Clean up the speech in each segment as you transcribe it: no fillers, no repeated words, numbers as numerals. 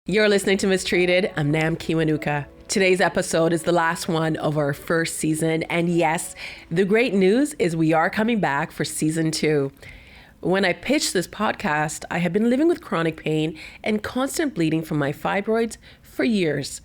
You're listening to Mistreated. I'm Nam Kiwanuka. Today's episode is the last one of our first season. And yes, the great news is we are coming back for season 2. When I pitched this podcast, I had been living with chronic pain and constant bleeding from my fibroids for years.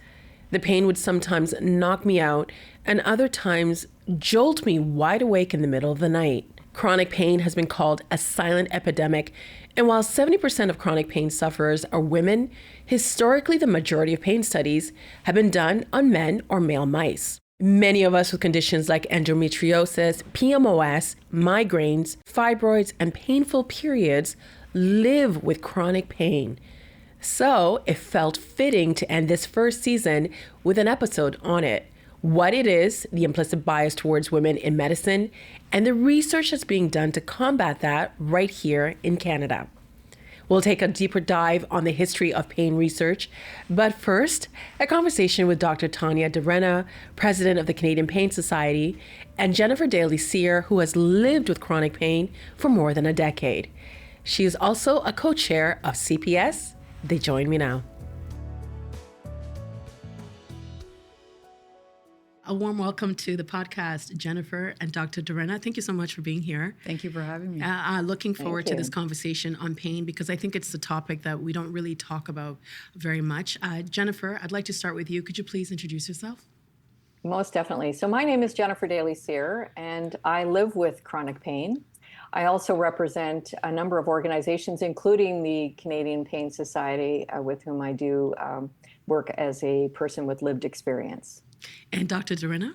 The pain would sometimes knock me out and other times jolt me wide awake in the middle of the night. Chronic pain has been called a silent epidemic, and while 70% of chronic pain sufferers are women, historically the majority of pain studies have been done on men or male mice. Many of us with conditions like endometriosis, PMOS, migraines, fibroids, and painful periods live with chronic pain. So it felt fitting to end this first season with an episode on it. What it is, the implicit bias towards women in medicine, and the research that's being done to combat that right here in Canada. We'll take a deeper dive on the history of pain research, but first, a conversation with Dr. Tania Di Renna, president of the Canadian Pain Society, and Jennifer Daly-Cyr, who has lived with chronic pain for more than a decade. She is also a co-chair of CPS. They join me now. A warm welcome to the podcast, Jennifer and Dr. Di Renna. Thank you so much for being here. Thank you for having me. Looking forward to this conversation on pain because I think it's a topic that we don't really talk about very much. Jennifer, I'd like to start with you. Could you please introduce yourself? Most definitely. So my name is Jennifer Daly-Cyr, and I live with chronic pain. I also represent a number of organizations, including the Canadian Pain Society, with whom I do work as a person with lived experience. And Dr. Di Renna?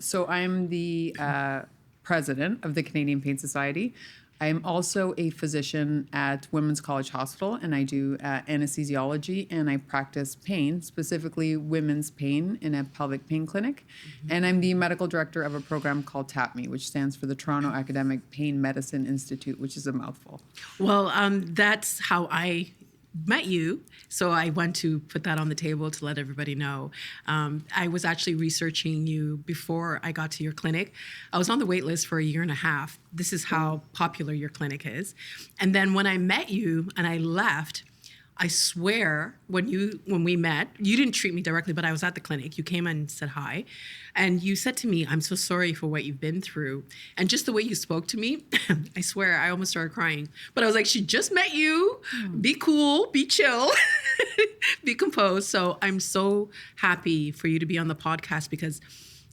So I'm the president of the Canadian Pain Society. I am also a physician at Women's College Hospital, and I do anesthesiology, and I practice pain, specifically women's pain in a pelvic pain clinic. Mm-hmm. And I'm the medical director of a program called TAPMI, which stands for the Toronto Academic Pain Medicine Institute, which is a mouthful. Well, that's how I met you, so I want to put that on the table to let everybody know. I was actually researching you before I got to your clinic. I was on the wait list for a year and a half. This is how popular your clinic is. And then when I met you and I left, I swear when we met, you didn't treat me directly, but I was at the clinic. You came and said hi. And you said to me, I'm so sorry for what you've been through. And just the way you spoke to me, I swear, I almost started crying. But I was like, she just met you. Be cool, be chill, be composed. So I'm so happy for you to be on the podcast because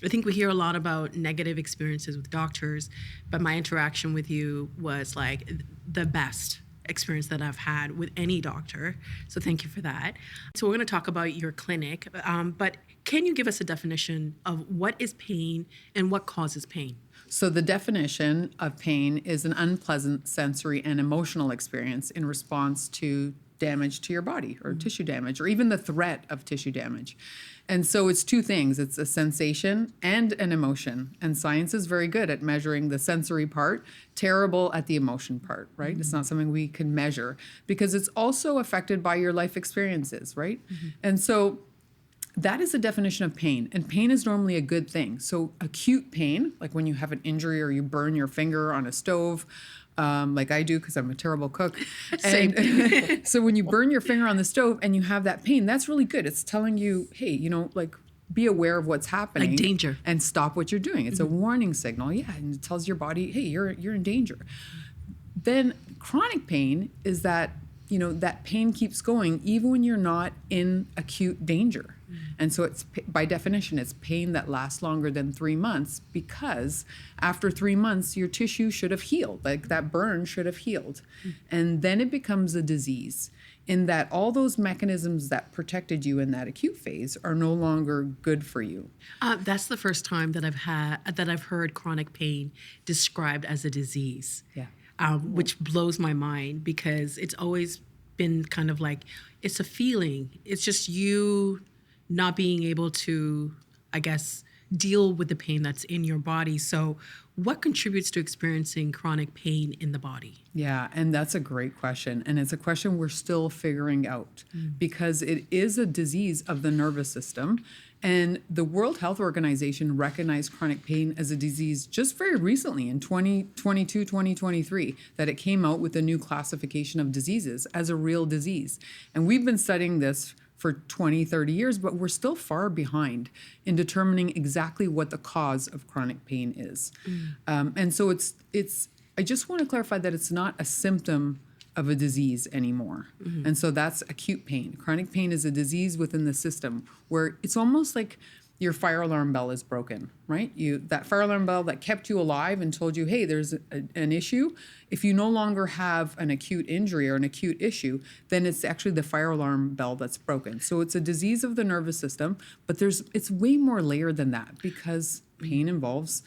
I think we hear a lot about negative experiences with doctors, but my interaction with you was like the best experience that I've had with any doctor. So thank you for that. So we're going to talk about your clinic, but can you give us a definition of what is pain and what causes pain? So the definition of pain is an unpleasant sensory and emotional experience in response to damage to your body or tissue damage, or even the threat of tissue damage. And so it's two things. It's a sensation and an emotion. And science is very good at measuring the sensory part, terrible at the emotion part, right? Mm-hmm. It's not something we can measure because it's also affected by your life experiences, right? Mm-hmm. And so that is the definition of pain. And pain is normally a good thing. So acute pain, like when you have an injury or you burn your finger on a stove, like I do because I'm a terrible cook. And so when you burn your finger on the stove and you have that pain, that's really good. It's telling you, hey, be aware of what's happening. Like danger. And stop what you're doing. It's a warning signal. Yeah, and it tells your body, hey, you're in danger. Then chronic pain is that, that pain keeps going even when you're not in acute danger. And so it's, by definition, it's pain that lasts longer than 3 months because after 3 months, your tissue should have healed, like that burn should have healed. And then it becomes a disease in that all those mechanisms that protected you in that acute phase are no longer good for you. That's the first time that I've heard chronic pain described as a disease. Yeah. Which blows my mind because it's always been kind of like, it's a feeling. It's just you not being able to, I guess, deal with the pain that's in your body. So what contributes to experiencing chronic pain in the body? Yeah, and that's a great question. And it's a question we're still figuring out because it is a disease of the nervous system. And the World Health Organization recognized chronic pain as a disease just very recently in 2022, 2023, that it came out with a new classification of diseases as a real disease. And we've been studying this for 20, 30 years, but we're still far behind in determining exactly what the cause of chronic pain is. And so I just want to clarify that it's not a symptom of a disease anymore. And so that's acute pain. Chronic pain is a disease within the system where it's almost like your fire alarm bell is broken, right? That fire alarm bell that kept you alive and told you, hey, there's an issue. If you no longer have an acute injury or an acute issue, then it's actually the fire alarm bell that's broken. So it's a disease of the nervous system, but it's way more layered than that because pain involves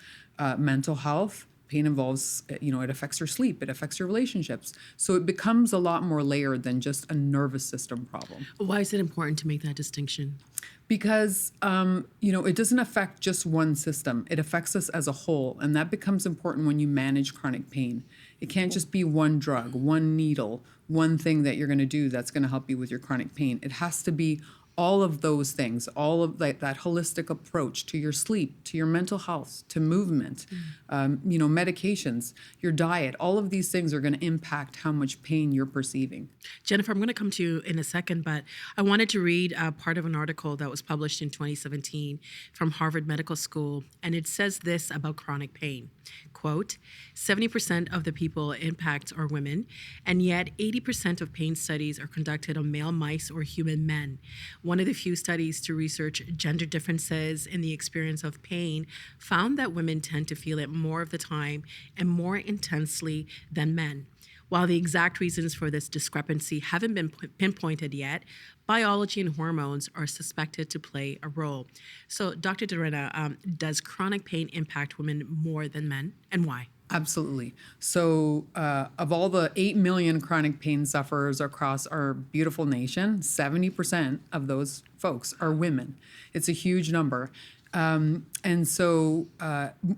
mental health. Pain involves, it affects your sleep, it affects your relationships. So it becomes a lot more layered than just a nervous system problem. Why is it important to make that distinction? Because, it doesn't affect just one system. It affects us as a whole. And that becomes important when you manage chronic pain. It can't just be one drug, one needle, one thing that you're going to do that's going to help you with your chronic pain. It has to be all of those things, all of that holistic approach to your sleep, to your mental health, to movement, medications, your diet, all of these things are going to impact how much pain you're perceiving. Jennifer, I'm going to come to you in a second, but I wanted to read part of an article that was published in 2017 from Harvard Medical School, and it says this about chronic pain. Quote, 70% of the people it impacts are women, and yet 80% of pain studies are conducted on male mice or human men. One of the few studies to research gender differences in the experience of pain found that women tend to feel it more of the time and more intensely than men. While the exact reasons for this discrepancy haven't been pinpointed yet, biology and hormones are suspected to play a role. So, Dr. Di Renna, does chronic pain impact women more than men, and why? Absolutely. So of all the 8 million chronic pain sufferers across our beautiful nation, 70% of those folks are women. It's a huge number. And so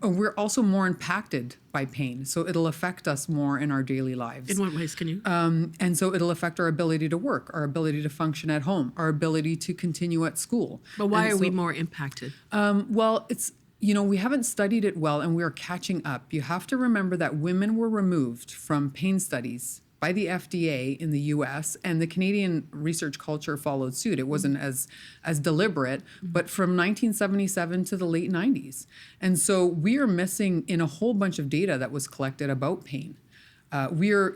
we're also more impacted by pain. So it'll affect us more in our daily lives. In what ways can you? And so it'll affect our ability to work, our ability to function at home, our ability to continue at school. But why are we more impacted? Well, it's, we haven't studied it well and we're catching up. You have to remember that women were removed from pain studies by the FDA in the US, and the Canadian research culture followed suit. It wasn't as deliberate, but from 1977 to the late 90s. And so we are missing in a whole bunch of data that was collected about pain. We're,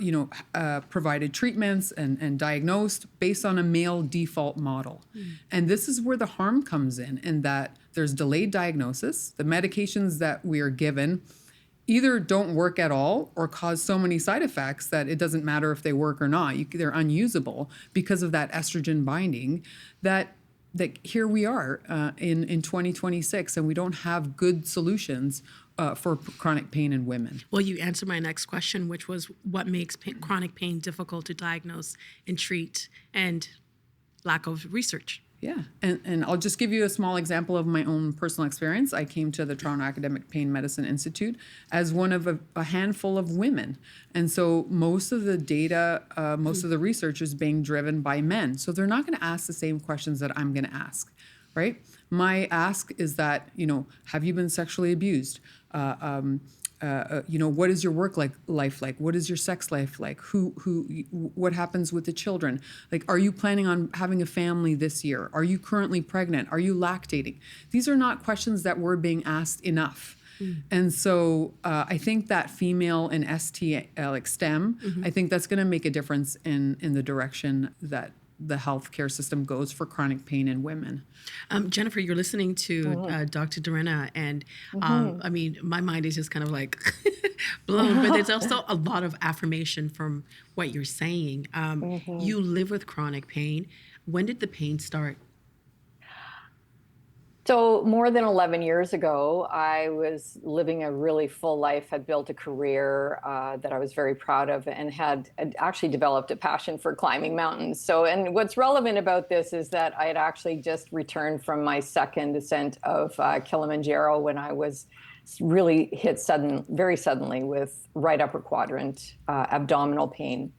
provided treatments and diagnosed based on a male default model. And this is where the harm comes in that there's delayed diagnosis. The medications that we are given either don't work at all or cause so many side effects that it doesn't matter if they work or not. They're unusable because of that estrogen binding that here we are in 2026, and we don't have good solutions for chronic pain in women. Well, you answered my next question, which was what makes chronic pain difficult to diagnose and treat, and lack of research. Yeah, and I'll just give you a small example of my own personal experience. I came to the Toronto Academic Pain Medicine Institute as one of a handful of women. And so most of the data, most of the research is being driven by men. So they're not going to ask the same questions that I'm going to ask, right? My ask is that, have you been sexually abused? What is your work life like? What is your sex life like? What happens with the children? Like, are you planning on having a family this year? Are you currently pregnant? Are you lactating? These are not questions that we're being asked enough. And so I think that female and ST, like STEM, I think that's going to make a difference in the direction that the healthcare system goes for chronic pain in women. Jennifer, you're listening to Dr. Di Renna, and my mind is just kind of like blown, but there's also a lot of affirmation from what you're saying. You live with chronic pain. When did the pain start? So more than 11 years ago, I was living a really full life, had built a career that I was very proud of, and had actually developed a passion for climbing mountains. So, and what's relevant about this is that I had actually just returned from my second ascent of Kilimanjaro when I was really hit very suddenly with right upper quadrant abdominal pain.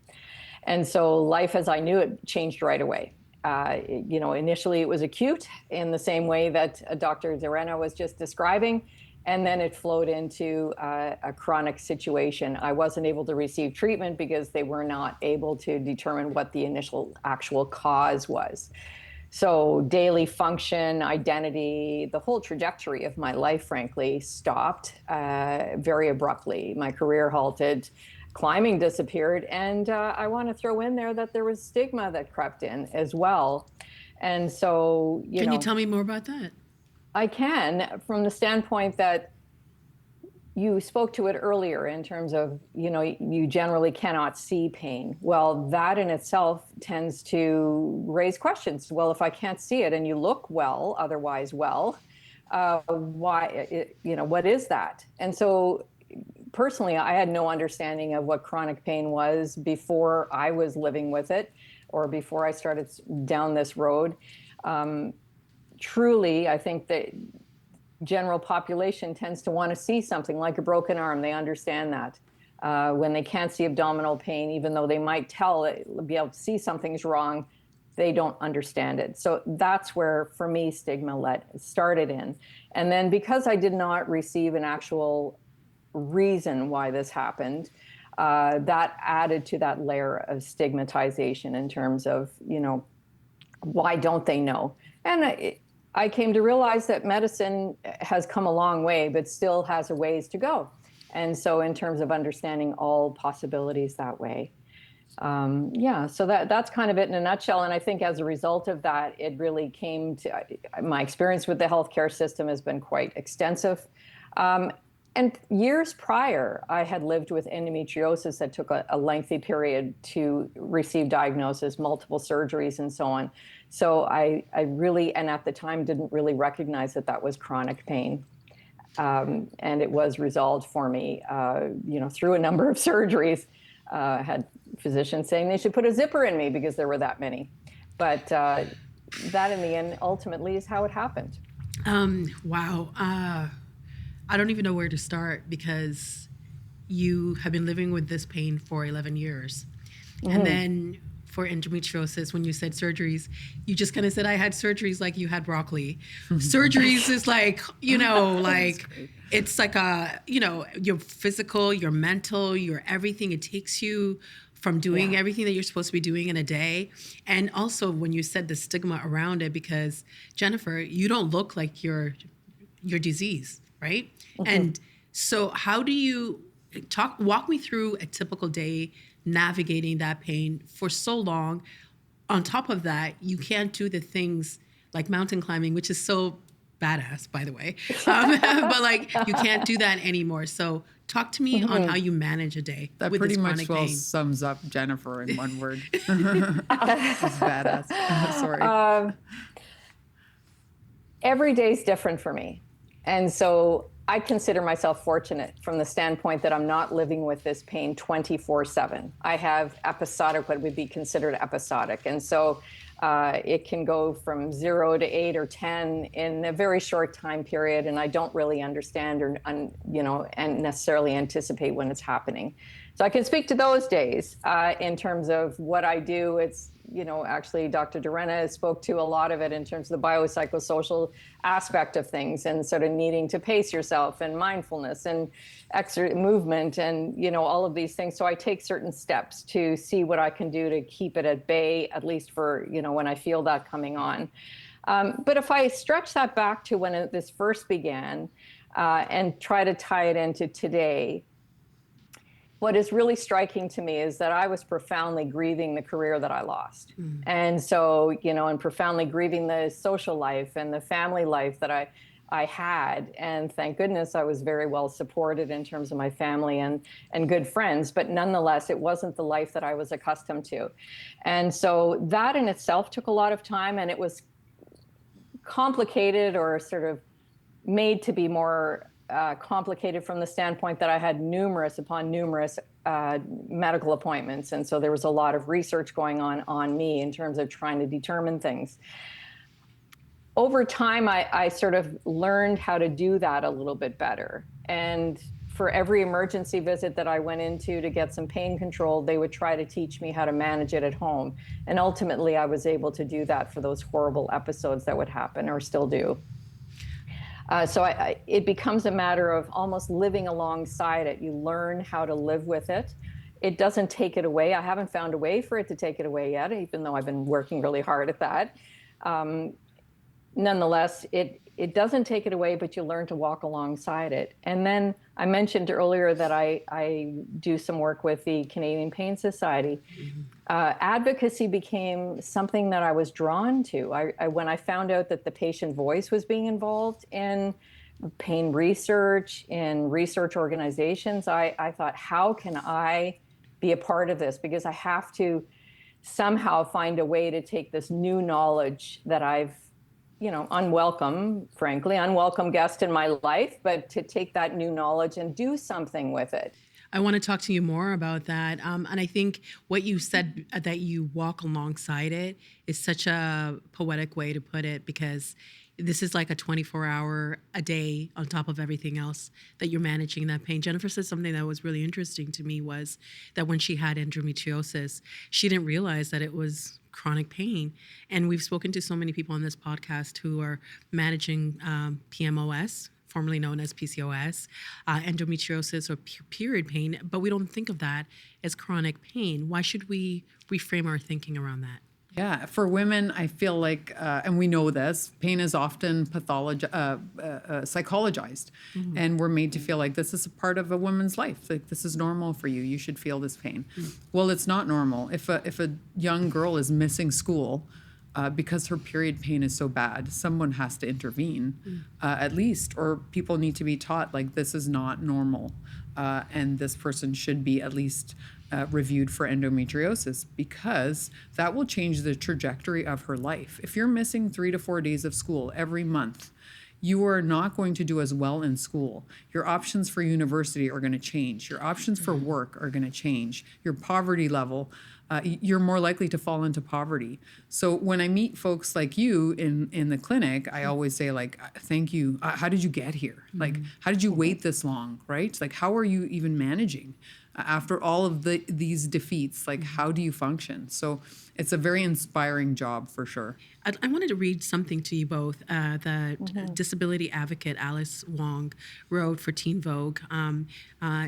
And so life as I knew it changed right away. Initially it was acute in the same way that Dr. Di Renna was just describing, and then it flowed into a chronic situation. I wasn't able to receive treatment because they were not able to determine what the initial actual cause was. So daily function, identity, the whole trajectory of my life, frankly, stopped very abruptly. My career halted. Climbing disappeared, and I want to throw in there that there was stigma that crept in as well. And so, Can you tell me more about that? I can, from the standpoint that you spoke to it earlier in terms of, you generally cannot see pain. Well, that in itself tends to raise questions. Well, if I can't see it and you look well, otherwise well, what is that? And so personally, I had no understanding of what chronic pain was before I was living with it or before I started down this road. Truly, I think that general population tends to want to see something like a broken arm. They understand that. When they can't see abdominal pain, even though they might be able to see something's wrong, they don't understand it. So that's where, for me, stigma started in. And then because I did not receive an actual reason why this happened, that added to that layer of stigmatization in terms of, why don't they know? And I came to realize that medicine has come a long way, but still has a ways to go. And so in terms of understanding all possibilities that way, so that's kind of it in a nutshell. And I think as a result of that, it really came to my experience with the healthcare system has been quite extensive. And years prior, I had lived with endometriosis that took a lengthy period to receive diagnosis, multiple surgeries, and so on. So I really, and at the time, didn't really recognize that was chronic pain. And it was resolved for me, through a number of surgeries. Had physicians saying they should put a zipper in me because there were that many. But that, in the end, ultimately is how it happened. Wow. I don't even know where to start because you have been living with this pain for 11 years. Mm-hmm. And then for endometriosis, when you said surgeries, you just kind of said, I had surgeries like you had broccoli. Surgeries is like, it's like your physical, your mental, your everything. It takes you from doing everything that you're supposed to be doing in a day. And also when you said the stigma around it, because Jennifer, you don't look like your disease, right? Mm-hmm. And so how do you walk me through a typical day navigating that pain for so long? On top of that, you can't do the things like mountain climbing, which is so badass, by the way. But you can't do that anymore. So talk to me on how you manage a day that with pretty this chronic much pain. Sums up Jennifer in one word. It's badass. Sorry. Every day is different for me. And so I consider myself fortunate from the standpoint that I'm not living with this pain 24/7. I have episodic, what would be considered episodic. And so it can go from 0 to 8 or 10 in a very short time period. And I don't really understand and necessarily anticipate when it's happening. So I can speak to those days in terms of what I do. It's, actually Dr. Di Renna spoke to a lot of it in terms of the biopsychosocial aspect of things and sort of needing to pace yourself and mindfulness and movement and, all of these things. So I take certain steps to see what I can do to keep it at bay, at least for, when I feel that coming on. But if I stretch that back to when this first began and try to tie it into today, what is really striking to me is that I was profoundly grieving the career that I lost. Mm. And so, and profoundly grieving the social life and the family life that I had. And thank goodness I was very well supported in terms of my family and good friends. But nonetheless, it wasn't the life that I was accustomed to. And so that in itself took a lot of time, and it was complicated, or sort of made to be more complicated from the standpoint that I had numerous upon numerous medical appointments. And so there was a lot of research going on me in terms of trying to determine things. Over time, I sort of learned how to do that a little bit better. And for every emergency visit that I went into to get some pain control, they would try to teach me how to manage it at home. And ultimately, I was able to do that for those horrible episodes that would happen, or still do. So it becomes a matter of almost living alongside it. You learn how to live with it. It doesn't take it away. I haven't found a way for it to take it away yet, even though I've been working really hard at that. Nonetheless, it doesn't take it away, but you learn to walk alongside it. And then I mentioned earlier that I do some work with the Canadian Pain Society. Mm-hmm. Advocacy became something that I was drawn to. When I found out that the patient voice was being involved in pain research, in research organizations, I thought, how can I be a part of this? Because I have to somehow find a way to take this new knowledge that I've, unwelcome guest in my life, but to take that new knowledge and do something with it. I want to talk to you more about that. And I think what you said, that you walk alongside it, is such a poetic way to put it, because this is like a 24-hour a day on top of everything else that you're managing that pain. Jennifer said something that was really interesting to me, was that when she had endometriosis, she didn't realize that it was chronic pain. And we've spoken to so many people on this podcast who are managing PMOS, formerly known as PCOS, endometriosis, or period pain, but we don't think of that as chronic pain. Why should we reframe our thinking around that? Yeah, for women, I feel like, and we know this, pain is often psychologized, mm-hmm. and we're made to feel like this is a part of a woman's life. Like, this is normal for you. You should feel this pain. Mm-hmm. Well, it's not normal. If a young girl is missing school because her period pain is so bad, someone has to intervene, at least, or people need to be taught, like, this is not normal, and this person should be at least reviewed for endometriosis, because that will change the trajectory of her life. If you're missing 3 to 4 days of school every month, you are not going to do as well in school. Your options for university are going to change. Your options for work are going to change. Your poverty level, you're more likely to fall into poverty. So when I meet folks like you in the clinic, I always say, like, thank you. How did you get here? Like, how did you wait this long, right? Like, how are you even managing? After all of these defeats, like, how do you function? So it's a very inspiring job, for sure. I wanted to read something to you both. The disability advocate Alice Wong wrote for Teen Vogue.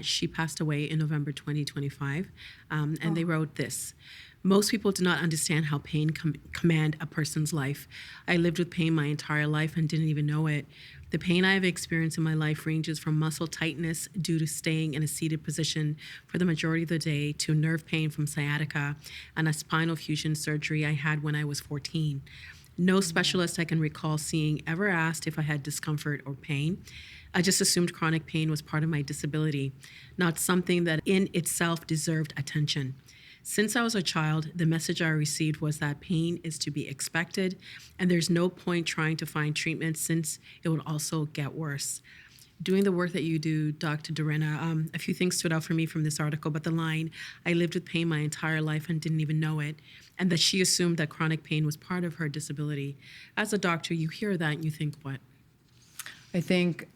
She passed away in November 2025. And they wrote this: "Most people do not understand how pain command a person's life. I lived with pain my entire life and didn't even know it. The pain I have experienced in my life ranges from muscle tightness due to staying in a seated position for the majority of the day, to nerve pain from sciatica and a spinal fusion surgery I had when I was 14. No specialist I can recall seeing ever asked if I had discomfort or pain. I just assumed chronic pain was part of my disability, not something that in itself deserved attention. Since I was a child, the message I received was that pain is to be expected, and there's no point trying to find treatment since it would also get worse." Doing the work that you do, Dr. Di Renna, a few things stood out for me from this article, but the line, "I lived with pain my entire life and didn't even know it," and that she assumed that chronic pain was part of her disability. As a doctor, you hear that and you think, what? I think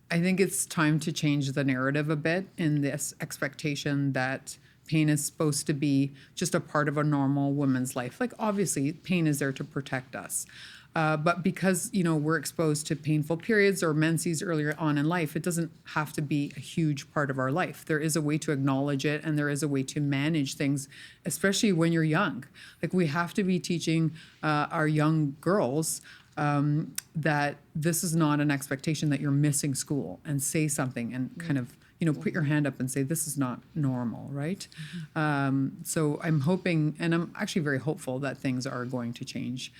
it's time to change the narrative a bit in this expectation that pain is supposed to be just a part of a normal woman's life. Like, obviously, pain is there to protect us. But because, we're exposed to painful periods or menses earlier on in life, it doesn't have to be a huge part of our life. There is a way to acknowledge it, and there is a way to manage things, especially when you're young. Like, we have to be teaching our young girls that this is not an expectation that you're missing school, and say something and kind of, put your hand up and say, this is not normal, right? So I'm hoping, and I'm actually very hopeful, that things are going to change.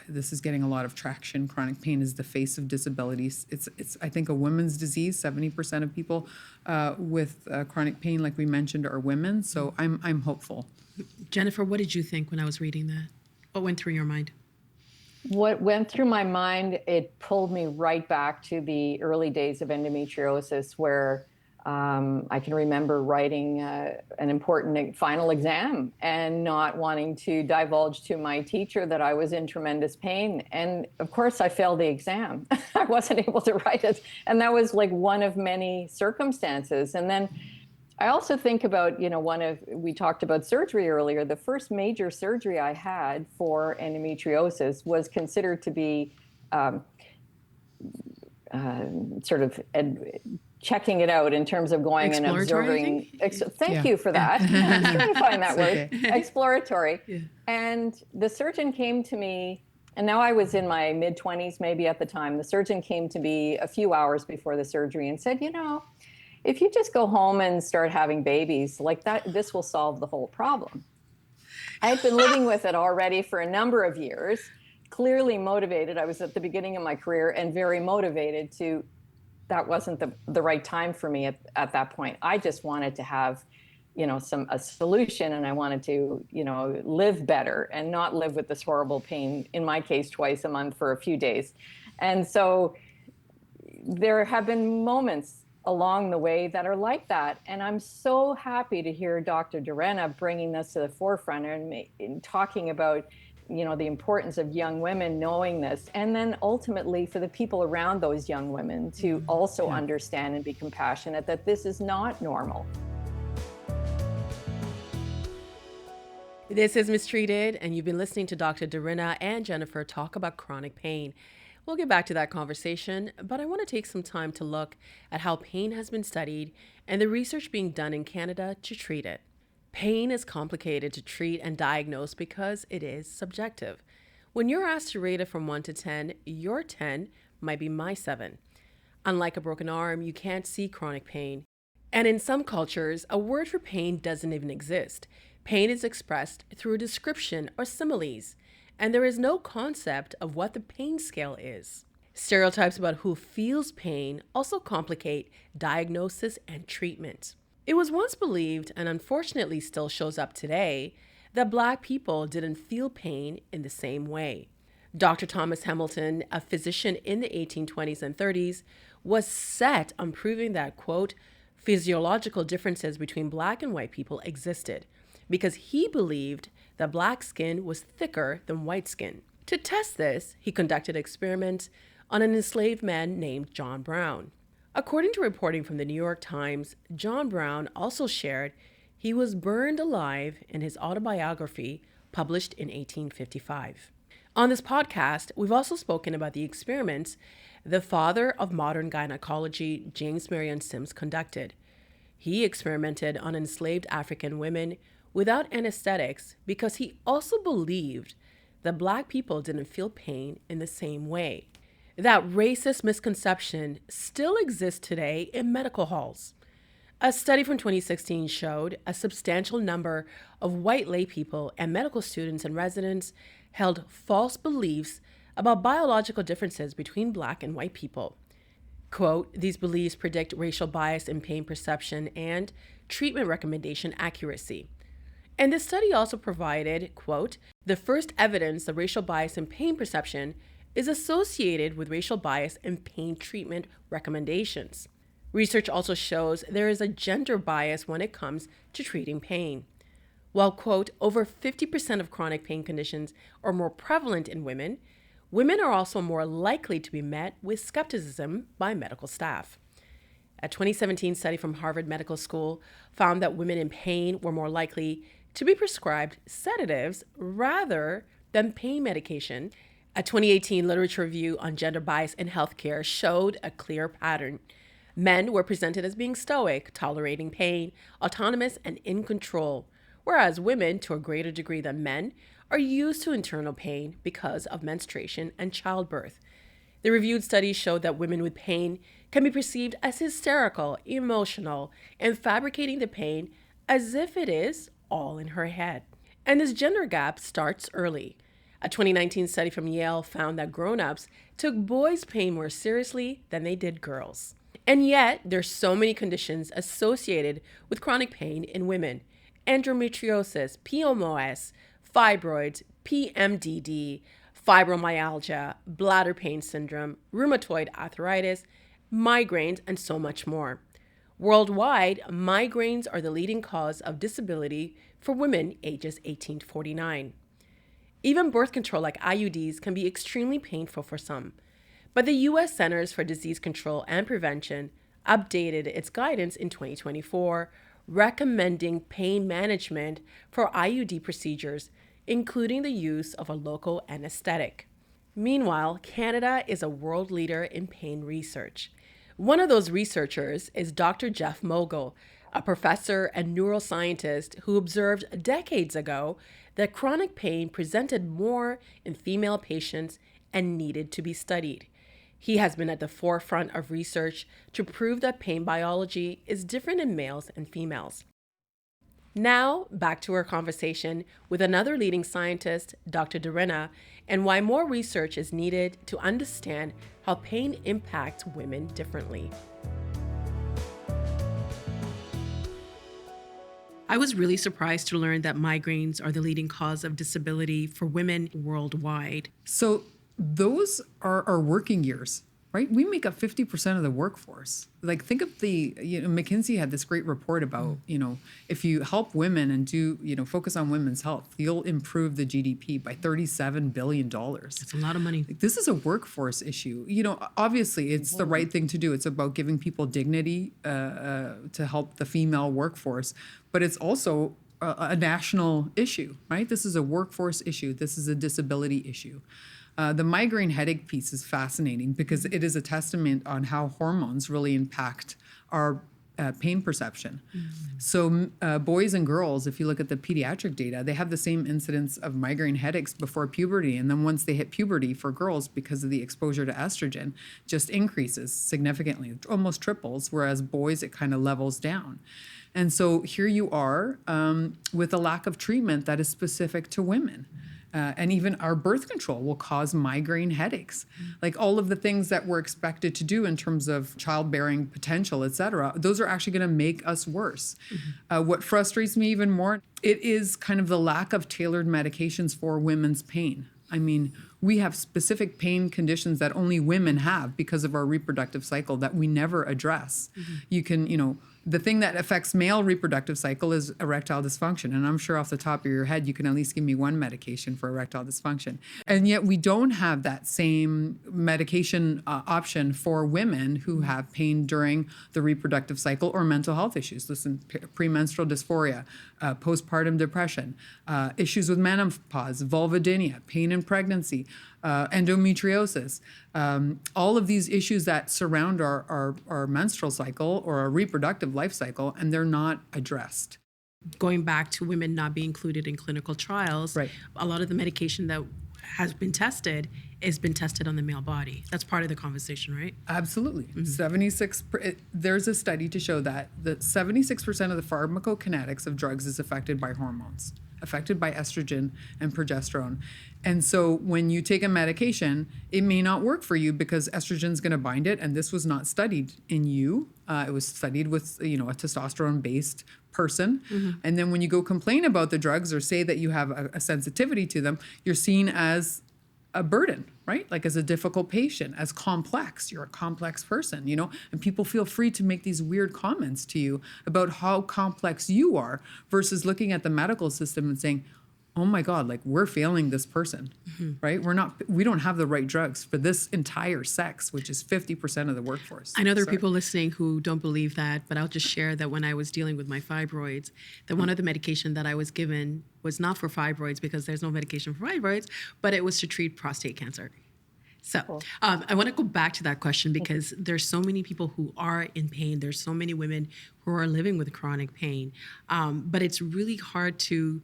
This is getting a lot of traction. Chronic pain is the face of disabilities. It's I think, a women's disease. 70% of people with chronic pain, like we mentioned, are women. So I'm hopeful. Jennifer, what did you think when I was reading that? What went through your mind? What went through my mind, it pulled me right back to the early days of endometriosis, where I can remember writing an important final exam and not wanting to divulge to my teacher that I was in tremendous pain. And of course, I failed the exam. I wasn't able to write it. And that was like one of many circumstances. And then I also think about, we talked about surgery earlier. The first major surgery I had for endometriosis was considered to be sort of checking it out in terms of going and observing. Thank you for that. I was trying to find that word. Exploratory. Yeah. And the surgeon came to me, and now I was in my mid-20s maybe at the time. The surgeon came to me a few hours before the surgery and said, if you just go home and start having babies like that, this will solve the whole problem. I had been living with it already for a number of years, clearly motivated. I was at the beginning of my career and very motivated that wasn't the right time for me at that point. I just wanted to have, a solution, and I wanted to, live better and not live with this horrible pain, in my case, twice a month for a few days. And so there have been moments along the way that are like that. And I'm so happy to hear Dr. Di Renna bringing this to the forefront and talking about, the importance of young women knowing this, and then ultimately for the people around those young women to also understand and be compassionate that this is not normal. This is Mistreated, and you've been listening to Dr. Di Renna and Jennifer talk about chronic pain. We'll get back to that conversation, but I want to take some time to look at how pain has been studied and the research being done in Canada to treat it. Pain is complicated to treat and diagnose because it is subjective. When you're asked to rate it from 1 to 10, your 10 might be my 7. Unlike a broken arm, you can't see chronic pain. And in some cultures, a word for pain doesn't even exist. Pain is expressed through a description or similes, and there is no concept of what the pain scale is. Stereotypes about who feels pain also complicate diagnosis and treatment. It was once believed, and unfortunately still shows up today, that Black people didn't feel pain in the same way. Dr. Thomas Hamilton, a physician in the 1820s and 30s, was set on proving that, quote, physiological differences between Black and white people existed, because he believed that Black skin was thicker than white skin. To test this, he conducted experiments on an enslaved man named John Brown. According to reporting from the New York Times, John Brown also shared he was burned alive in his autobiography published in 1855. On this podcast, we've also spoken about the experiments the father of modern gynecology, James Marion Sims, conducted. He experimented on enslaved African women without anesthetics because he also believed that Black people didn't feel pain in the same way. That racist misconception still exists today in medical halls. A study from 2016 showed a substantial number of white lay people and medical students and residents held false beliefs about biological differences between Black and white people. Quote, these beliefs predict racial bias in pain perception and treatment recommendation accuracy. And this study also provided, quote, the first evidence that racial bias in pain perception is associated with racial bias in pain treatment recommendations. Research also shows there is a gender bias when it comes to treating pain. While, quote, over 50% of chronic pain conditions are more prevalent in women, women are also more likely to be met with skepticism by medical staff. A 2017 study from Harvard Medical School found that women in pain were more likely to be prescribed sedatives rather than pain medication. A 2018 literature review on gender bias in healthcare showed a clear pattern. Men were presented as being stoic, tolerating pain, autonomous, and in control, whereas women, to a greater degree than men, are used to internal pain because of menstruation and childbirth. The reviewed studies showed that women with pain can be perceived as hysterical, emotional, and fabricating the pain as if it is all in her head. And this gender gap starts early. A 2019 study from Yale found that grown-ups took boys' pain more seriously than they did girls. And yet, there's so many conditions associated with chronic pain in women. Endometriosis, PMOS, fibroids, PMDD, fibromyalgia, bladder pain syndrome, rheumatoid arthritis, migraines, and so much more. Worldwide, migraines are the leading cause of disability for women ages 18 to 49. Even birth control like IUDs can be extremely painful for some. But the U.S. Centers for Disease Control and Prevention updated its guidance in 2024, recommending pain management for IUD procedures, including the use of a local anesthetic. Meanwhile, Canada is a world leader in pain research. One of those researchers is Dr. Jeff Mogul, a professor and neuroscientist who observed decades ago that chronic pain presented more in female patients and needed to be studied. He has been at the forefront of research to prove that pain biology is different in males and females. Now, back to our conversation with another leading scientist, Dr. Di Renna, and why more research is needed to understand how pain impacts women differently. I was really surprised to learn that migraines are the leading cause of disability for women worldwide. So those are our working years, right? We make up 50% of the workforce. Like, think of McKinsey had this great report about, if you help women and do, focus on women's health, you'll improve the GDP by $37 billion. That's a lot of money. Like, this is a workforce issue. Obviously it's the right thing to do. It's about giving people dignity to help the female workforce, but it's also a national issue, right? This is a workforce issue. This is a disability issue. The migraine headache piece is fascinating because it is a testament on how hormones really impact our pain perception. Mm-hmm. So boys and girls, if you look at the pediatric data, they have the same incidence of migraine headaches before puberty. And then once they hit puberty for girls, because of the exposure to estrogen, just increases significantly, almost triples, whereas boys, it kind of levels down. And so here you are with a lack of treatment that is specific to women. And even our birth control will cause migraine headaches. Like, all of the things that we're expected to do in terms of childbearing potential, et cetera, those are actually going to make us worse. Mm-hmm. What frustrates me even more, it is kind of the lack of tailored medications for women's pain. I mean, we have specific pain conditions that only women have because of our reproductive cycle that we never address. Mm-hmm. You can, the thing that affects male reproductive cycle is erectile dysfunction. And I'm sure off the top of your head, you can at least give me one medication for erectile dysfunction. And yet we don't have that same medication option for women who have pain during the reproductive cycle or mental health issues. Listen, premenstrual dysphoria, postpartum depression, issues with menopause, vulvodynia, pain in pregnancy, endometriosis, all of these issues that surround our menstrual cycle or our reproductive life cycle, and they're not addressed. Going back to women not being included in clinical trials, right. A lot of the medication that has been tested has been tested on the male body. That's part of the conversation, right? Absolutely. Mm-hmm. There's a study to show that 76% of the pharmacokinetics of drugs is affected by hormones, affected by estrogen and progesterone. And so when you take a medication, it may not work for you because estrogen is going to bind it. And this was not studied in you. It was studied with, a testosterone-based person. Mm-hmm. And then when you go complain about the drugs or say that you have a sensitivity to them, you're seen as a burden, right? Like, as a difficult patient, as complex. You're a complex person, and people feel free to make these weird comments to you about how complex you are versus looking at the medical system and saying, oh my God, like, we're failing this person, mm-hmm. right? We don't have the right drugs for this entire sex, which is 50% of the workforce. I know there are people listening who don't believe that, but I'll just share that when I was dealing with my fibroids, that one of the medication that I was given was not for fibroids because there's no medication for fibroids, but it was to treat prostate cancer. So cool. I want to go back to that question because there's so many people who are in pain. There's so many women who are living with chronic pain, but it's really hard to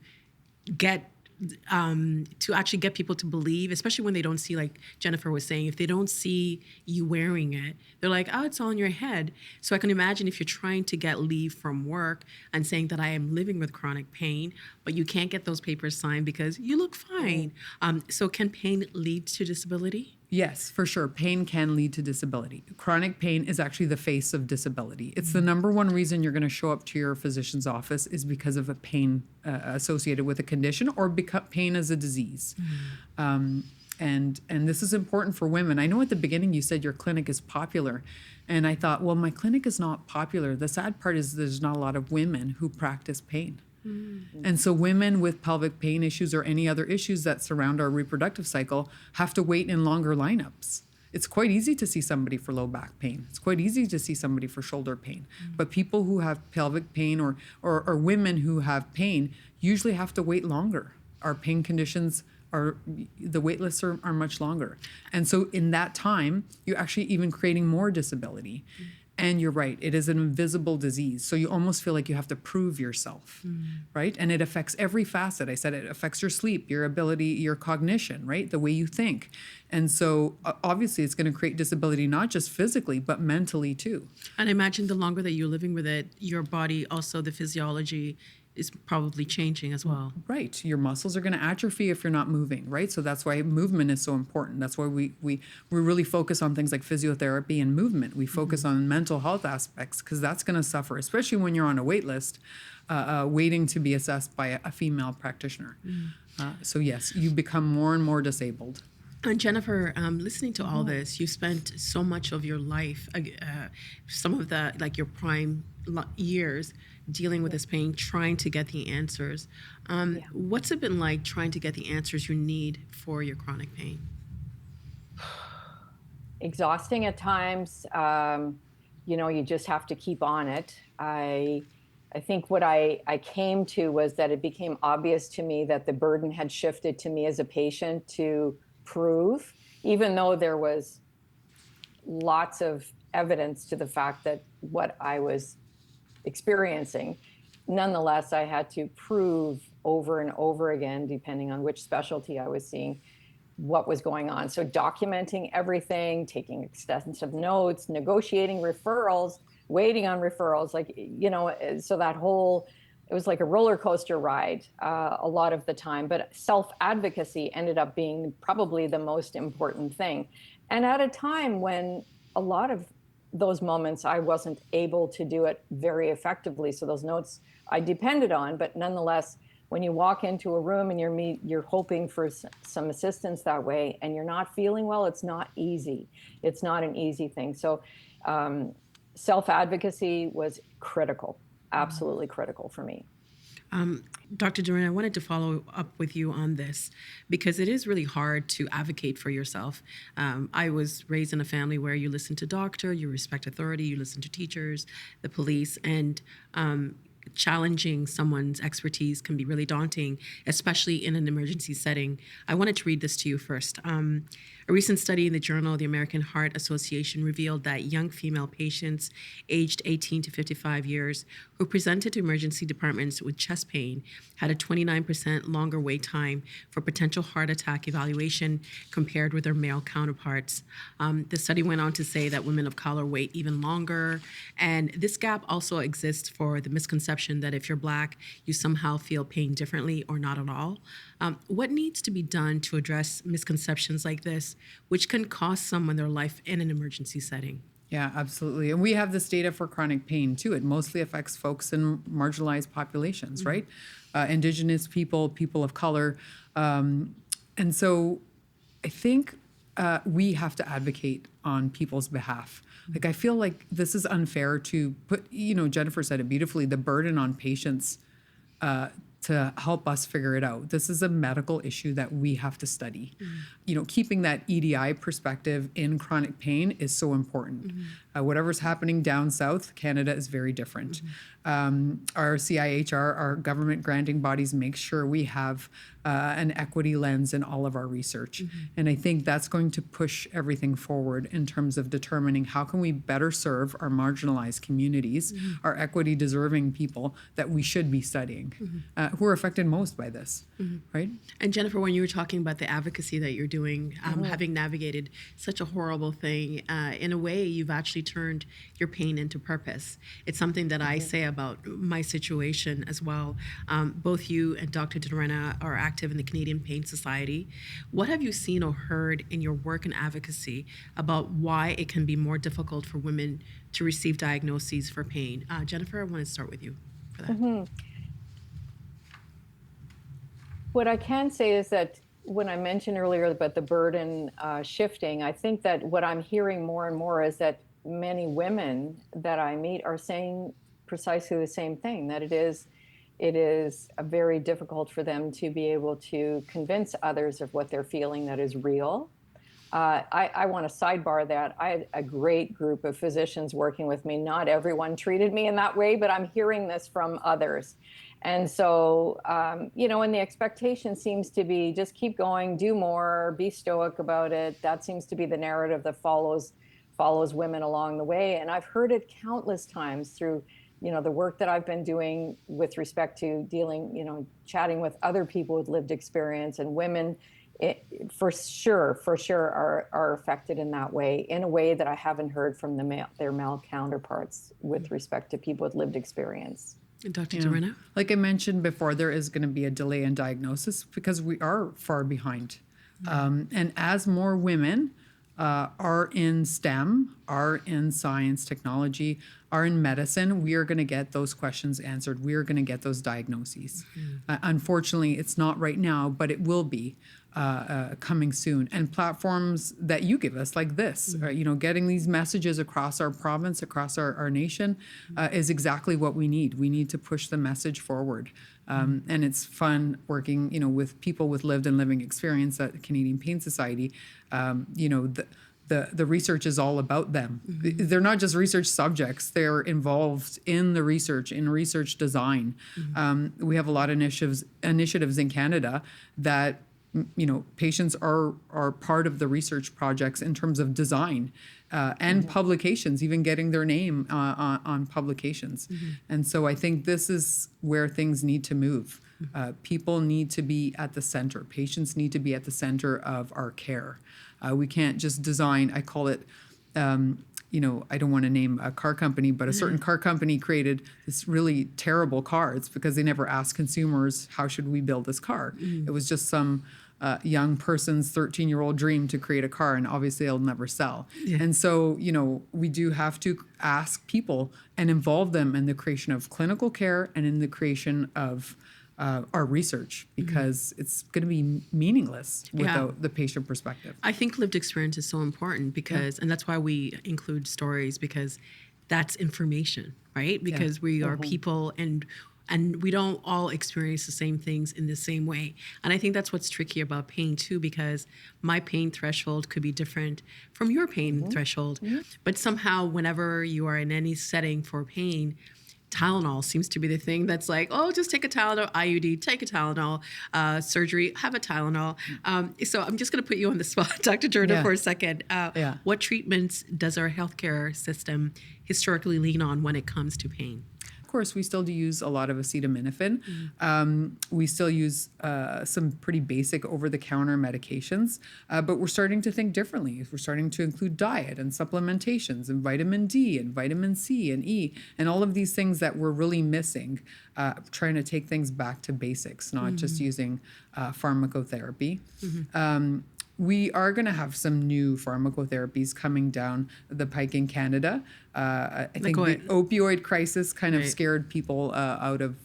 actually get people to believe, especially when they don't see, like Jennifer was saying, if they don't see you wearing it, they're like, oh, it's all in your head. So I can imagine if you're trying to get leave from work and saying that I am living with chronic pain, but you can't get those papers signed because you look fine. So can pain lead to disability? Yes, for sure. Pain can lead to disability. Chronic pain is actually the face of disability. It's the number one reason you're going to show up to your physician's office is because of a pain associated with a condition or pain as a disease. And this is important for women. I know at the beginning you said your clinic is popular. And I thought, well, my clinic is not popular. The sad part is there's not a lot of women who practice pain. And so women with pelvic pain issues or any other issues that surround our reproductive cycle have to wait in longer lineups. It's quite easy to see somebody for low back pain. It's quite easy to see somebody for shoulder pain. But people who have pelvic pain or women who have pain usually have to wait longer. Our pain conditions the wait lists are much longer. And so in that time, you're actually even creating more disability. And you're right, it is an invisible disease. So you almost feel like you have to prove yourself, right? And it affects every facet. I said it affects your sleep, your ability, your cognition, right? The way you think. And so obviously it's going to create disability, not just physically, but mentally too. And I imagine the longer that you're living with it, your body, also the physiology is probably changing as well. Right. Your muscles are going to atrophy if you're not moving, right? So that's why movement is so important. That's why we really focus on things like physiotherapy and movement. We focus on mental health aspects because that's going to suffer, especially when you're on a wait list, waiting to be assessed by a female practitioner. So yes, you become more and more disabled. And Jennifer, listening to all this, you spent so much of your life, some of the, like your prime years, dealing with this pain, trying to get the answers. What's it been like trying to get the answers you need for your chronic pain? Exhausting at times. You just have to keep on it. I think what I came to was that it became obvious to me that the burden had shifted to me as a patient to prove, even though there was lots of evidence to the fact that what I was experiencing, nonetheless, I had to prove over and over again, depending on which specialty I was seeing, what was going on. So documenting everything, taking extensive notes, negotiating referrals, waiting on referrals, so that whole, it was like a roller coaster ride a lot of the time. But self-advocacy ended up being probably the most important thing. And at a time when a lot of those moments I wasn't able to do it very effectively. So those notes I depended on, but nonetheless, when you walk into a room and you're hoping for some assistance that way and you're not feeling well, it's not easy. It's not an easy thing. So self-advocacy was critical, absolutely critical for me. Dr. Di Renna, I wanted to follow up with you on this because it is really hard to advocate for yourself. I was raised in a family where you listen to doctor, you respect authority, you listen to teachers, the police, and challenging someone's expertise can be really daunting, especially in an emergency setting. I wanted to read this to you first. A recent study in the Journal of the American Heart Association revealed that young female patients aged 18 to 55 years who presented to emergency departments with chest pain had a 29% longer wait time for potential heart attack evaluation compared with their male counterparts. The study went on to say that women of color wait even longer. And this gap also exists for the misconception that if you're Black, you somehow feel pain differently or not at all. What needs to be done to address misconceptions like this, which can cost someone their life in an emergency setting? Yeah, absolutely. And we have this data for chronic pain too. It mostly affects folks in marginalized populations, right? Indigenous people, people of color. And so I think we have to advocate on people's behalf. Like, I feel like this is unfair to put, Jennifer said it beautifully, the burden on patients to help us figure it out. This is a medical issue that we have to study. Keeping that EDI perspective in chronic pain is so important. Whatever's happening down south, Canada is very different. Our CIHR, our government granting bodies, make sure we have an equity lens in all of our research. And I think that's going to push everything forward in terms of determining how can we better serve our marginalized communities, our equity deserving people that we should be studying, who are affected most by this, right? And Jennifer, when you were talking about the advocacy that you're doing, having navigated such a horrible thing, in a way, you've actually turned your pain into purpose. It's something that I say about my situation as well. Both you and Dr. Di Renna are active in the Canadian Pain Society. What have you seen or heard in your work and advocacy about why it can be more difficult for women to receive diagnoses for pain? Jennifer, I want to start with you for that. What I can say is that when I mentioned earlier about the burden shifting, I think that what I'm hearing more and more is that many women that I meet are saying precisely the same thing, that it is very difficult for them to be able to convince others of what they're feeling that is real. I want to sidebar that. I had a great group of physicians working with me. Not everyone treated me in that way, but I'm hearing this from others. And so, and the expectation seems to be just keep going, do more, be stoic about it. That seems to be the narrative that follows women along the way. And I've heard it countless times through, the work that I've been doing with respect to dealing, chatting with other people with lived experience, and women for sure are affected in that way, in a way that I haven't heard from their male counterparts with respect to people with lived experience. Dr. Di Renna? Like I mentioned before, there is going to be a delay in diagnosis because we are far behind. And as more women are in STEM, are in science, technology, are in medicine, we are going to get those questions answered. We are going to get those diagnoses. Unfortunately, it's not right now, but it will be coming soon. And platforms that you give us, like this, getting these messages across our province, across our nation, is exactly what we need. We need to push the message forward. And it's fun working, with people with lived and living experience at the Canadian Pain Society. The research is all about them. They're not just research subjects. They're involved in the research, in research design. We have a lot of initiatives in Canada that, patients are part of the research projects in terms of design and publications, even getting their name on publications. And so I think this is where things need to move. People need to be at the center. Patients need to be at the center of our care. We can't just design, I call it, I don't want to name a car company, but a certain car company created this really terrible car. It's because they never asked consumers, how should we build this car? It was just some young person's 13-year-old dream to create a car, and obviously it'll never sell. And so, we do have to ask people and involve them in the creation of clinical care and in the creation of our research, because it's going to be meaningless without the patient perspective. I think lived experience is so important because, and that's why we include stories, because that's information, right? Because we are people, and we don't all experience the same things in the same way. And I think that's what's tricky about pain too, because my pain threshold could be different from your pain threshold. But somehow, whenever you are in any setting for pain, Tylenol seems to be the thing that's like, oh, just take a Tylenol, IUD, take a Tylenol, surgery, have a Tylenol. So I'm just going to put you on the spot, Dr. Jordan, for a second. What treatments does our healthcare system historically lean on when it comes to pain? Of course, we still do use a lot of acetaminophen. We still use some pretty basic over-the-counter medications, but we're starting to think differently. We're starting to include diet and supplementations and vitamin D and vitamin C and E and all of these things that we're really missing, trying to take things back to basics, not just using pharmacotherapy. We are going to have some new pharmacotherapies coming down the pike in Canada. I think the opioid crisis kind of scared people out of,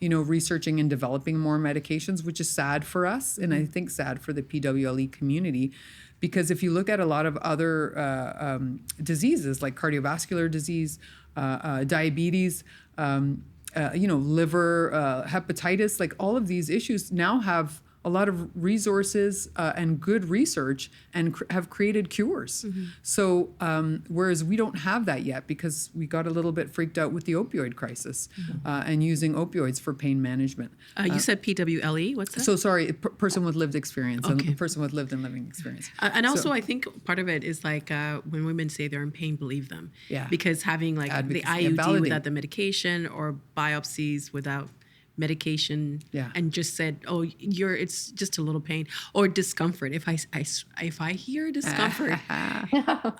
researching and developing more medications, which is sad for us, and I think sad for the PWLE community. Because if you look at a lot of other diseases like cardiovascular disease, diabetes, liver, hepatitis, like all of these issues now have a lot of resources and good research and have created cures. So whereas we don't have that yet because we got a little bit freaked out with the opioid crisis and using opioids for pain management. You said PWLE, what's that? So sorry, person with lived experience, and person with lived and living experience. And also I think part of it is like when women say they're in pain, believe them. Because having like the IUD without the medication or biopsies without medication and just said, oh, it's just a little pain or discomfort. If I hear discomfort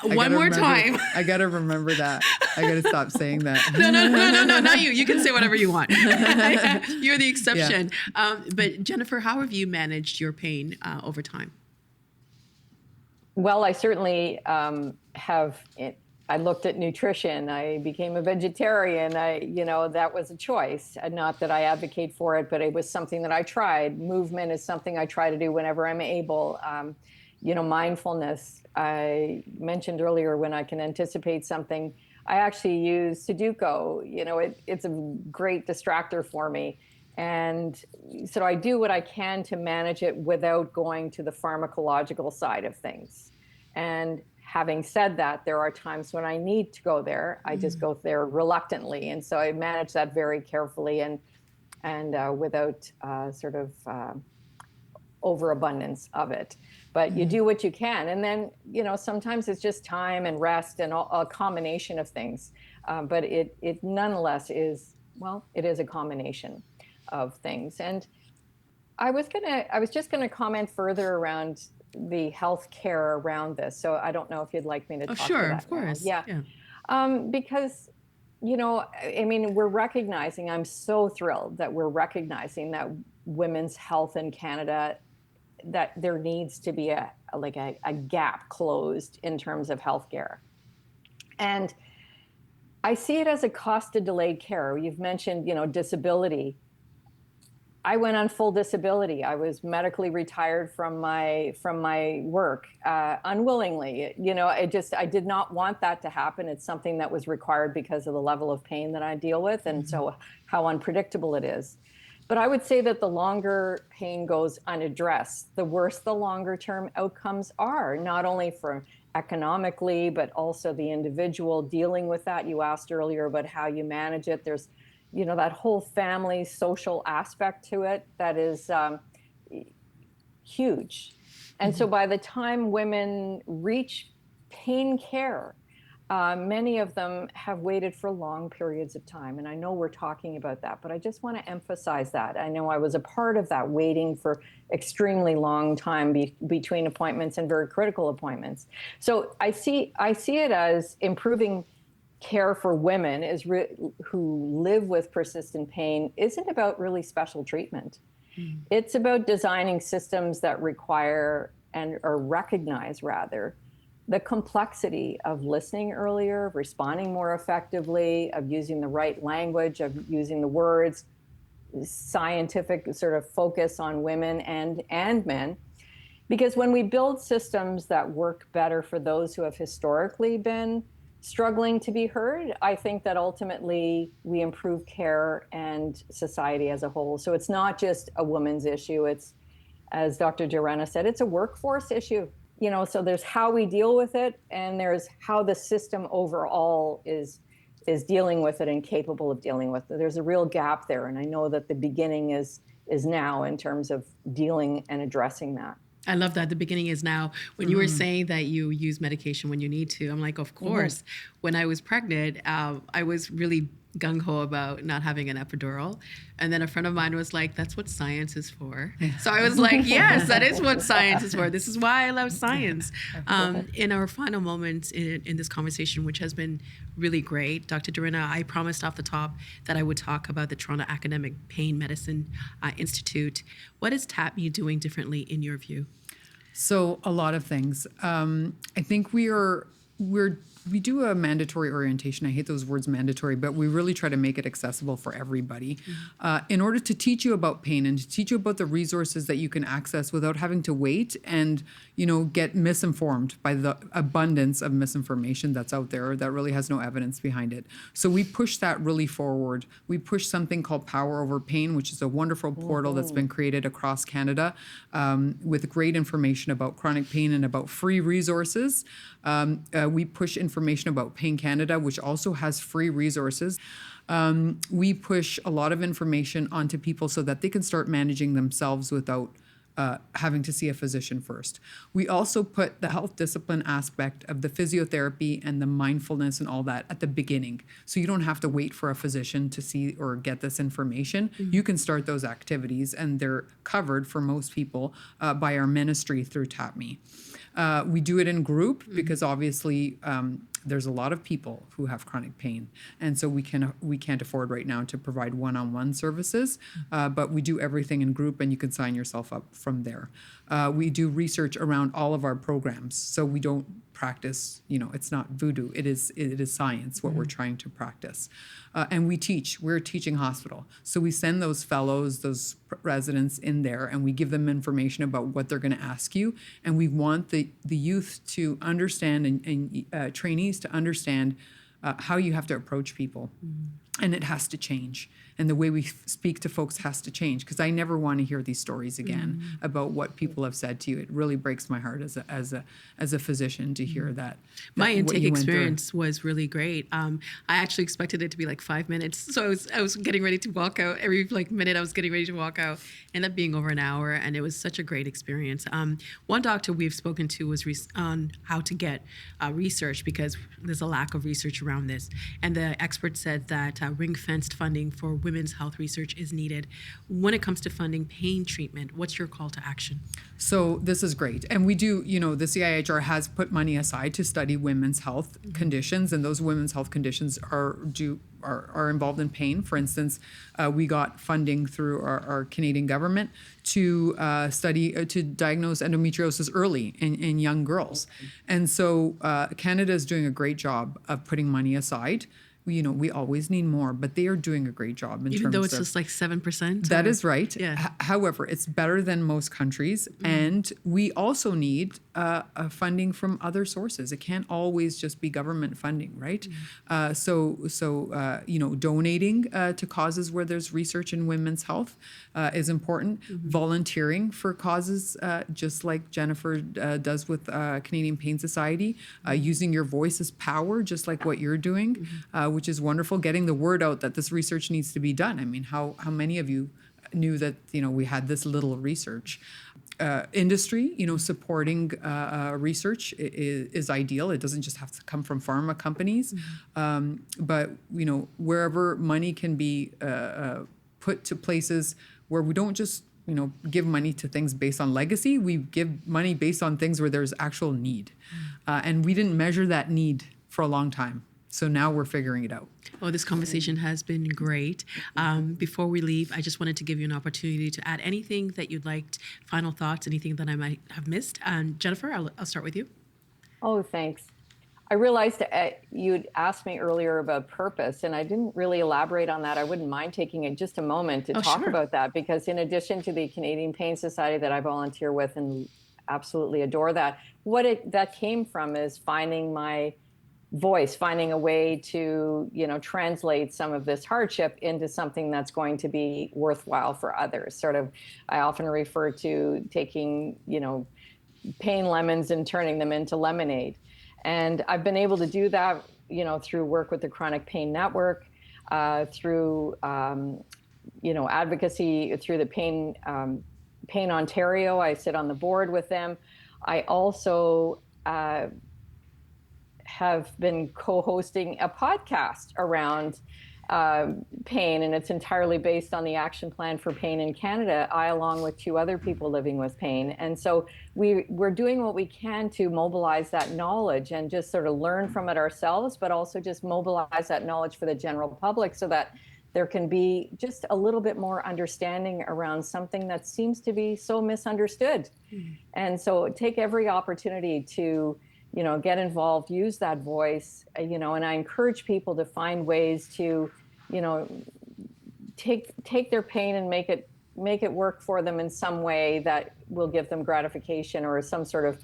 one more time. I got to remember that. I got to stop saying that. No, not you. You can say whatever you want. You're the exception. But Jennifer, how have you managed your pain over time? Well, I certainly have I looked at nutrition. I became a vegetarian. That was a choice. Not that I advocate for it, but it was something that I tried. Movement is something I try to do whenever I'm able. Mindfulness. I mentioned earlier when I can anticipate something. I actually use Sudoku. It's a great distractor for me. And so I do what I can to manage it without going to the pharmacological side of things. And having said that, there are times when I need to go there. I just go there reluctantly. And so I manage that very carefully and without overabundance of it. But you do what you can. And then, sometimes it's just time and rest and a combination of things. But it nonetheless is, it is a combination of things. And I was just gonna comment further around the health care around this. So I don't know if you'd like me to talk to that. Of course. Now. Yeah. Because, we're recognizing, I'm so thrilled that we're recognizing that women's health in Canada, that there needs to be a gap closed in terms of healthcare. And I see it as a cost of delayed care. You've mentioned, disability. I went on full disability. I was medically retired from my work unwillingly. I did not want that to happen. It's something that was required because of the level of pain that I deal with, and so how unpredictable it is. But I would say that the longer pain goes unaddressed, the worse the longer term outcomes are, not only for economically, but also the individual dealing with that. You asked earlier about how you manage it. There's that whole family social aspect to it that is huge. And so by the time women reach pain care, many of them have waited for long periods of time. And I know we're talking about that, but I just want to emphasize that. I know I was a part of that, waiting for extremely long time between appointments and very critical appointments. So I see it as improving care for women who live with persistent pain isn't about really special treatment. It's about designing systems that require or recognize rather the complexity of listening earlier, of responding more effectively, of using the right language, of using the words, scientific sort of focus on women and men. Because when we build systems that work better for those who have historically been struggling to be heard, I think that ultimately we improve care and society as a whole. So it's not just a woman's issue. It's, as Dr. Di Renna said, it's a workforce issue. So there's how we deal with it, and there's how the system overall is dealing with it and capable of dealing with it. There's a real gap there, and I know that the beginning is now in terms of dealing and addressing that. I love that. The beginning is now. When you were saying that you use medication when you need to, I'm like, of course. When I was pregnant, I was really gung-ho about not having an epidural. And then a friend of mine was like, that's what science is for. So I was like, yes, that is what science is for. This is why I love science. In our final moments in this conversation, which has been really great, Dr. Di Renna, I promised off the top that I would talk about the Toronto Academic Pain Medicine Institute. What is TAPMI doing differently in your view? So a lot of things. I think we do a mandatory orientation. I hate those words mandatory, but we really try to make it accessible for everybody in order to teach you about pain and to teach you about the resources that you can access without having to wait and, get misinformed by the abundance of misinformation that's out there that really has no evidence behind it. So we push that really forward. We push something called Power Over Pain, which is a wonderful portal that's been created across Canada with great information about chronic pain and about free resources. We push information about Pain Canada, which also has free resources. We push a lot of information onto people so that they can start managing themselves without having to see a physician first. We also put the health discipline aspect of the physiotherapy and the mindfulness and all that at the beginning. So you don't have to wait for a physician to see or get this information. You can start those activities, and they're covered for most people by our ministry through TAPMI. We do it in group because obviously there's a lot of people who have chronic pain, and so we can't afford right now to provide one-on-one services, but we do everything in group, and you can sign yourself up from there. We do research around all of our programs, so we don't practice, it's not voodoo, it is science what we're trying to practice. And we're a teaching hospital, so we send those fellows, those residents in there, and we give them information about what they're going to ask you, and we want the youth to understand and trainees to understand how you have to approach people. And it has to change. And the way we speak to folks has to change, because I never want to hear these stories again about what people have said to you. It really breaks my heart as a physician to hear that. My intake experience was really great. I actually expected it to be like 5 minutes, so I was getting ready to walk out. Every minute I was getting ready to walk out. Ended up being over an hour, and it was such a great experience. One doctor we've spoken to was on how to get research, because there's a lack of research around this, and the expert said that ring-fenced funding for women's health research is needed. When it comes to funding pain treatment, what's your call to action? So this is great. And we do, the CIHR has put money aside to study women's health conditions, and those women's health conditions are involved in pain. For instance, we got funding through our Canadian government to diagnose endometriosis early in young girls. And so Canada is doing a great job of putting money aside. We always need more, but they are doing a great job in Even terms though it's of, just like 7%? That is right. Yeah. However, it's better than most countries. And we also need funding from other sources. It can't always just be government funding, right? So donating to causes where there's research in women's health is important. Volunteering for causes, just like Jennifer does with Canadian Pain Society. Using your voice as power, just like what you're doing, which is wonderful. Getting the word out that this research needs to be done. I mean, how many of you knew that, we had this little research? Industry, supporting research is ideal. It doesn't just have to come from pharma companies, but wherever money can be put to places where we don't just give money to things based on legacy. We give money based on things where there's actual need, and we didn't measure that need for a long time. So now we're figuring it out. Oh, this conversation has been great. Before we leave, I just wanted to give you an opportunity to add anything that you'd like, final thoughts, anything that I might have missed. Jennifer, I'll start with you. Oh, thanks. I realized you'd asked me earlier about purpose, and I didn't really elaborate on that. I wouldn't mind taking just a moment to talk about that, because in addition to the Canadian Pain Society that I volunteer with and absolutely adore that, that came from is finding my voice, finding a way to, translate some of this hardship into something that's going to be worthwhile for others. I often refer to taking, pain lemons and turning them into lemonade. And I've been able to do that, through work with the Chronic Pain Network, through, advocacy, through the Pain Ontario. I sit on the board with them. I also have been co-hosting a podcast around pain, and it's entirely based on the Action Plan for Pain in Canada, along with 2 other people living with pain. And so we're doing what we can to mobilize that knowledge and just sort of learn from it ourselves, but also just mobilize that knowledge for the general public so that there can be just a little bit more understanding around something that seems to be so misunderstood. And so take every opportunity to get involved, use that voice, and I encourage people to find ways to, take their pain and make it work for them in some way that will give them gratification or some sort of,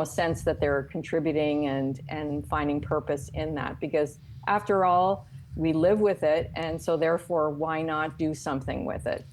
sense that they're contributing and finding purpose in that. Because after all, we live with it. And so therefore, why not do something with it?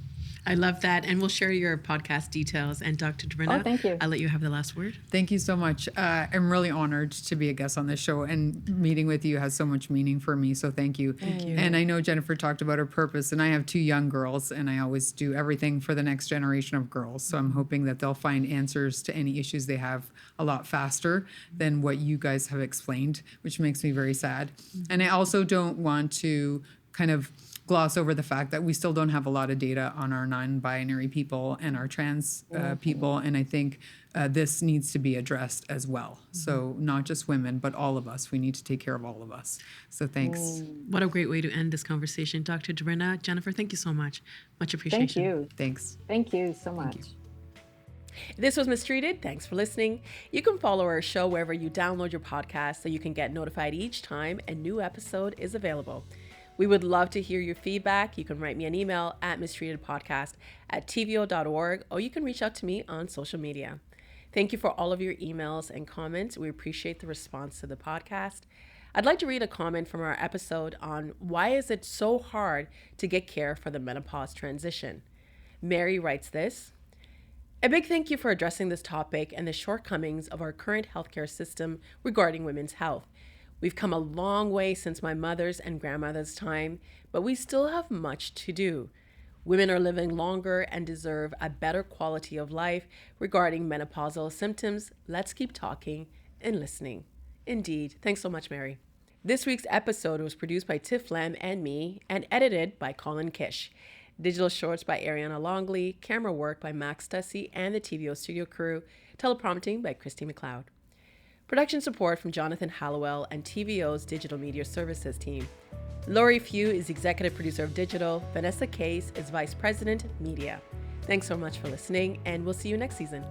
I love that. And we'll share your podcast details. And Dr. Di Renna, thank you. I'll let you have the last word. Thank you so much. I'm really honored to be a guest on this show, and meeting with you has so much meaning for me. So thank you. Thank you. And I know Jennifer talked about her purpose, and I have 2 young girls, and I always do everything for the next generation of girls. So I'm hoping that they'll find answers to any issues they have a lot faster than what you guys have explained, which makes me very sad. And I also don't want to kind of gloss over the fact that we still don't have a lot of data on our non-binary people and our trans people. And I think this needs to be addressed as well. So not just women, but all of us. We need to take care of all of us. So thanks. What a great way to end this conversation. Dr. Di Renna, Jennifer, thank you so much. Much appreciation. Thank you. Thanks. Thank you so much. This was Mistreated. Thanks for listening. You can follow our show wherever you download your podcast so you can get notified each time a new episode is available. We would love to hear your feedback. You can write me an email at mistreatedpodcast@tvo.org, or you can reach out to me on social media. Thank you for all of your emails and comments. We appreciate the response to the podcast. I'd like to read a comment from our episode on why is it so hard to get care for the menopause transition. Mary writes this: a big thank you for addressing this topic and the shortcomings of our current healthcare system regarding women's health. We've come a long way since my mother's and grandmother's time, but we still have much to do. Women are living longer and deserve a better quality of life regarding menopausal symptoms. Let's keep talking and listening. Indeed. Thanks so much, Mary. This week's episode was produced by Tiff Lam and me and edited by Colin Kish. Digital shorts by Ariana Longley, camera work by Max Stussy and the TVO studio crew, teleprompting by Christy McLeod. Production support from Jonathan Hallowell and TVO's Digital Media Services team. Lori Few is executive producer of Digital. Vanessa Case is vice president, media. Thanks so much for listening, and we'll see you next season.